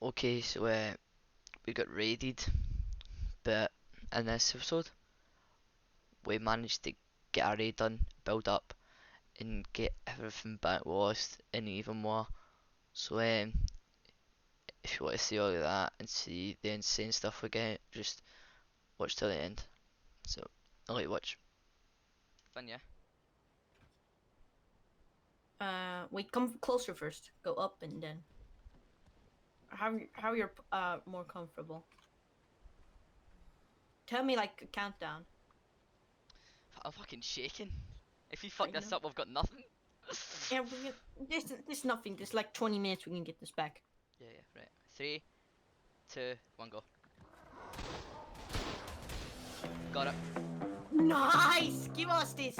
Okay, so we got raided, but in this episode we managed to get our raid done, build up, and get everything back lost and even more. So if you want to see all of that and see the insane stuff we get, just watch till the end. So I'll let you watch. Fun, yeah. Wait, come closer first. Go up and then. How you're more comfortable. Tell me like a countdown. I'm fucking shaking. If you I fuck this know. up, we've got nothing. Yeah, there's nothing. There's like 20 minutes. We can get this back. Yeah, yeah, right. 3, 2, 1, go. Got it. Nice. Give us this.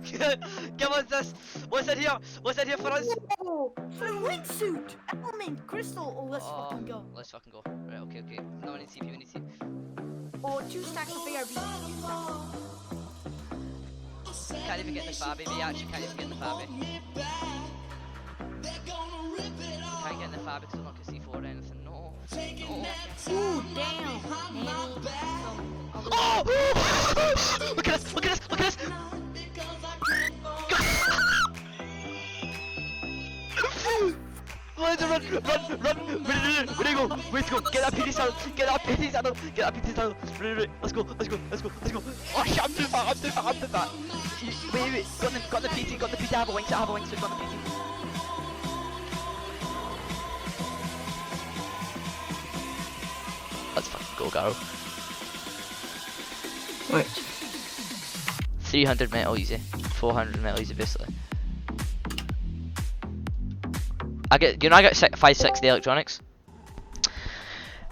Give us this. What's in here? What's in here for us? Oh, fluid suit. Element, crystal. Oh, let's fucking go. Let's fucking go. Right, okay, okay. No, we need CP, we need CP. Oh, 2 stacks of ARB. Can't even get in the fabby, we actually can't even get in the fabby. Can't get in the fabby because I'm not gonna C4 or anything. No. No. Ooh, damn. Oh! Look at this! Look at this! Look at this! Run! Where do you go? Where to go? Get that PT saddle! Get that PT saddle! Get that PT saddle! Right. Let's go! Let's go! Let's go! Let's go! Oh shit! I'm too far! I'm too far! I'm too far! Wait! Got the PT! Got the PT! I have a wing! I have a wing! So got the PT! Let's fucking go, Garo. Wait. 300 metal easy. 400 metal easy, basically. I get 560 electronics.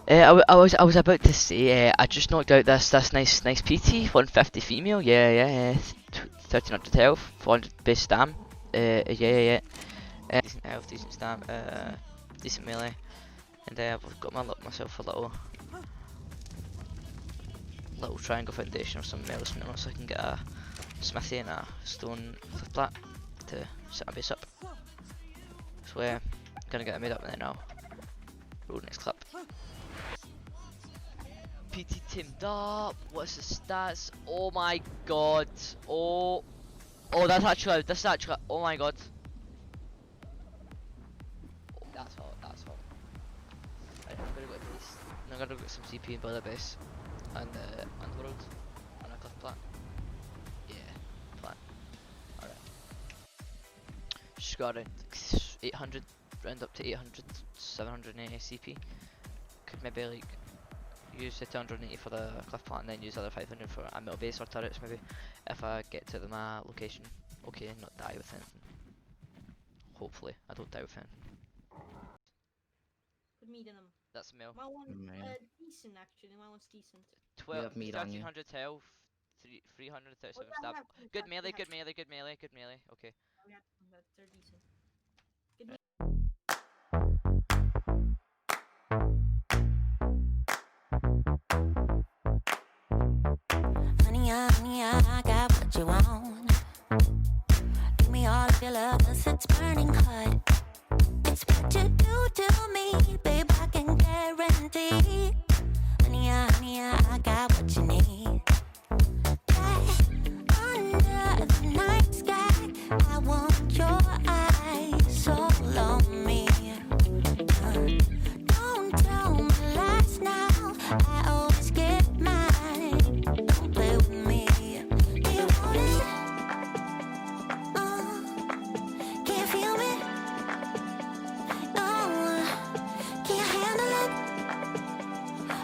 I was about to say I just knocked out this nice PT 150 female. Yeah. 1300 health, 400 base stam. Yeah. Decent health, decent stam, decent melee, and I've got myself a little triangle foundation or some metal smith so I can get a smithy and a stone cliff plat to set my base up. So I'm gonna get it made up and then I'll roll next clip. PT teamed up. What's the stats? Oh my god. Oh, that's actually. Oh my god. Oh, that's hot. That's hot. Right, I'm gonna go to base. I'm gonna go get some CP and build a base and underworld and a cliff plat. Yeah, plat. Alright. Just got around 800, round up to 800, 780 CP. Could maybe like use the 280 for the cliff plant and then use the other 500 for a middle base or turrets maybe if I get to my location. Okay, not die with anything. Hopefully, I don't die with anything. Put meat in them. That's mill. My one, decent actually. My one's decent. 1300 health, 337 stab. Good melee. Okay. Oh, yeah, they're decent. Good meat. Honey, I got what you want. Give me all of your love, 'cause it's burning hot. It's what you do to me, babe, I can guarantee. Honey, I got what you need. Under the night sky, I want your eyes all on me. Don't tell me lies now, I always get mine. Don't play with me. Do you want it? Can you feel me? Can you handle it?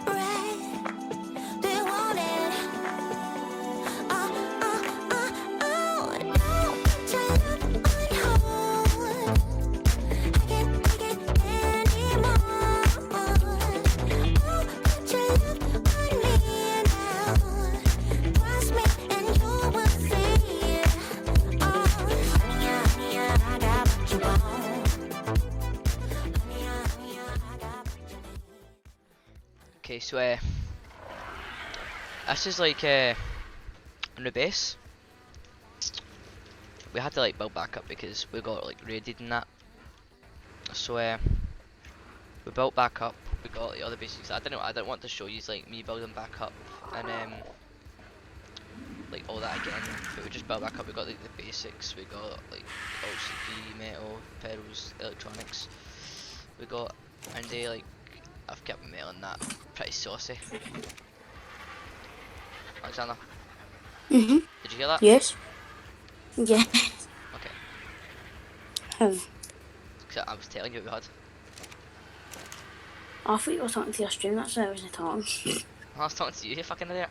Right? Do you want it? Don't put your love on hold. I can't take it anymore. Don't put your love on me now. Trust me and you will see. Honey, I got what you want. Honey, I got what you need. Okay, so this is like on the base. We had to like build back up because we got like raided and that. So we built back up. We got the other basics. I didn't want to show you like me building back up and like all that again. But we just built back up. We got like the basics. We got like LCD, metal, pedals, electronics. We got, and they like, I've kept my metal in that pretty saucy. Alexander, Mhm. did you hear that? Yes. Yeah. Okay. Um, 'Cause I was telling you we had. I thought you were talking to your stream. That's why I wasn't talking. I was talking to you, you fucking idiot.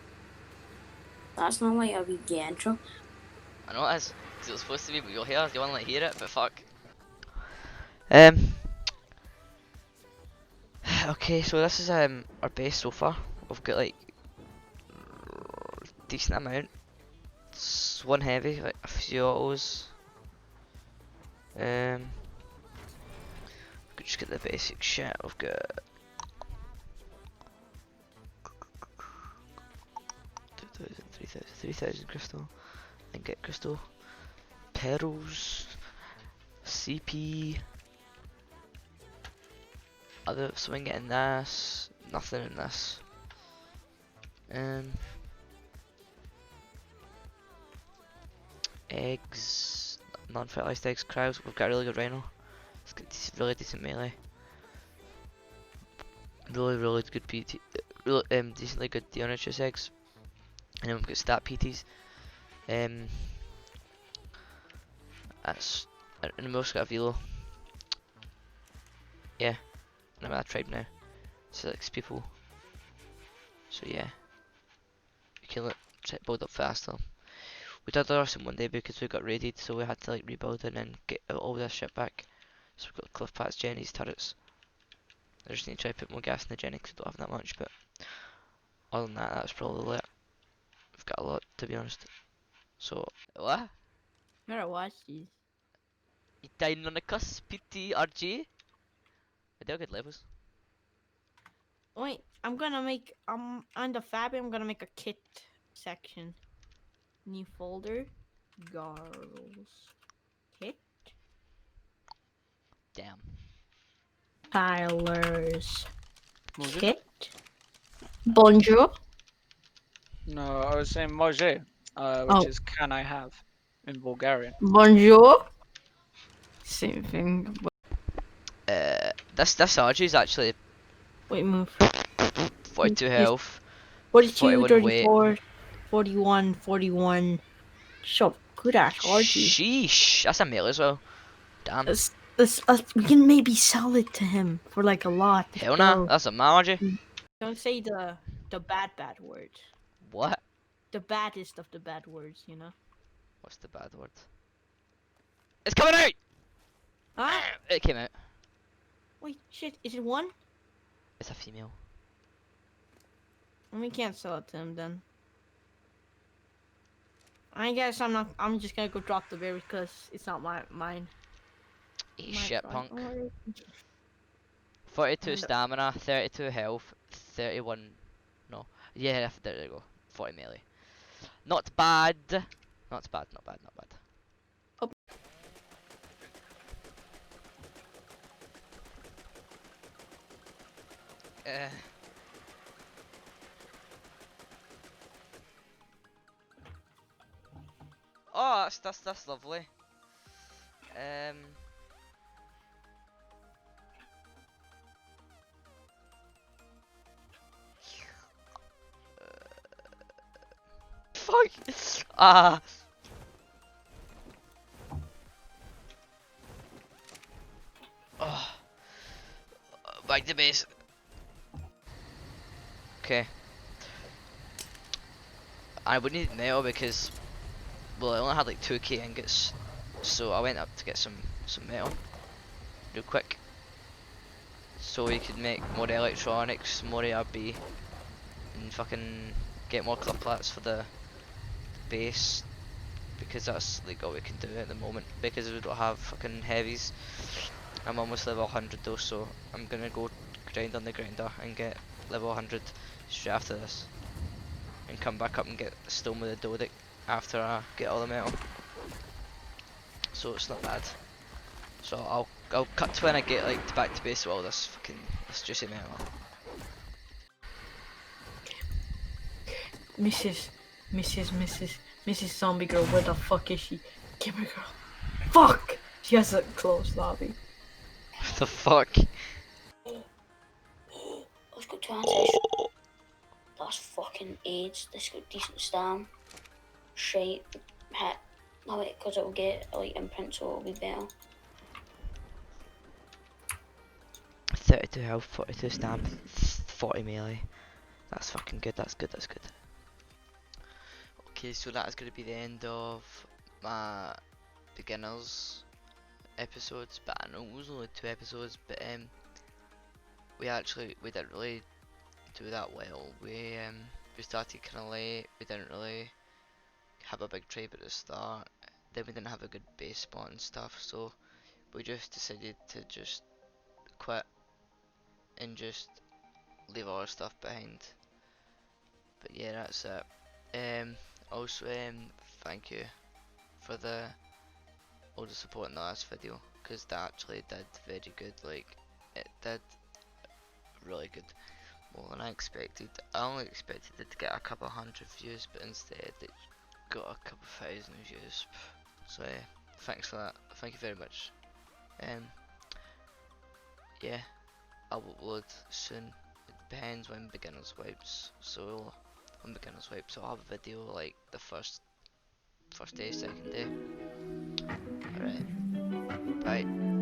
That's not like a wee gay intro. I know it is. 'Cause it was supposed to be, but you'll hear. You want to like hear it, but fuck. Okay, so this is our base so far. We've got like decent amount. It's one heavy, like a few autos. We could just get the basic shit. We've got 2,000, 3,000, 3,000 crystal. And get crystal. Pearls. CP. Other swing it in this. Nothing in this. Eggs. Non-fertilized eggs. Crowds. We've got a really good rhino. It's got really decent melee. Really good PT. Decently good Dionysius eggs. And then we've got stat PTs. That's. And we've also got a velo. Yeah. I'm at a tribe now. 6 people. So yeah. We can build up faster. We did ours in one day because we got raided, so we had to like rebuild and then get all this shit back. So we've got cliff paths, Jenny's turrets. I just need to try to put more gas in the Jenny because I don't have that much, but other than that, that's probably it. We've got a lot, to be honest. So, what? Gotta watch these. You dining on the cusp, PTRG? They're good levels. Wait, I'm gonna make under Fabi. I'm gonna make a kit section. New folder. Girls. Kit. Damn. Tyler's Manger? kit. Bonjour. No, I was saying manger, which is can I have in Bulgarian. Bonjour. Same thing. This RG is actually Wait, move. 42 Yes. health, 42, 41 weight. 34, 41, 41. So good ass RG. Sheesh, that's a melee as well. Damn. We can maybe sell it to him for like a lot. Hell nah, that's a RG. Don't say the bad word. What? The baddest of the bad words, you know. What's the bad word? It's coming out! Huh? It came out. Wait, shit. Is it one? It's a female. We can't sell it to him then. I guess I'm just gonna go drop the berry because it's not mine. Eat My shit, God. punk. Oh, 42 And- stamina, 32 health, 31. No. Yeah, there you go. 40 melee. Not bad. Not bad, not bad, not bad. Oh. Oh, that's lovely. Fuck. Ah. Oh. Back to base. Okay. I would need metal because, well, I only had like 2k ingots, so I went up to get some metal real quick, so we could make more electronics, more ARB, and fucking get more clip plats for the base, because that's like all we can do at the moment, because we don't have fucking heavies. I'm almost level 100 though, so I'm gonna go grind on the grinder and get level 100 straight after this, and come back up and get stone with the Dodic after I get all the metal. So it's not bad. So I'll cut to when I get like back to base with all this fucking It's juicy metal. Mrs. Zombie Girl, where the fuck is she? Give me girl. Fuck! She has a closed lobby. What the fuck? Let's go to answers. That's fucking AIDS. This got decent stam. Shape. Hit. No wait, because it'll get like imprint, so it'll be better. 32 health, 42 stamp, 40 melee. That's fucking good, that's good, that's good. Okay, so that is going to be the end of my beginners episodes, but I know it was only 2 episodes, but we didn't really do that well. We started kind of late, we didn't really have a big tribe at the start, then we didn't have a good base spot and stuff, so we just decided to just quit and just leave all our stuff behind. But yeah, that's it. Also, thank you for all the support in the last video, because that actually did very good. Like, it did really good, more than I expected. I only expected it to get a couple hundred views, but instead it got a couple thousand views. So yeah, thanks for that. Thank you very much. Yeah, I'll upload soon. It depends when beginners wipes. So on beginners wipes, I'll have a video like the first day, second day. Alright, bye.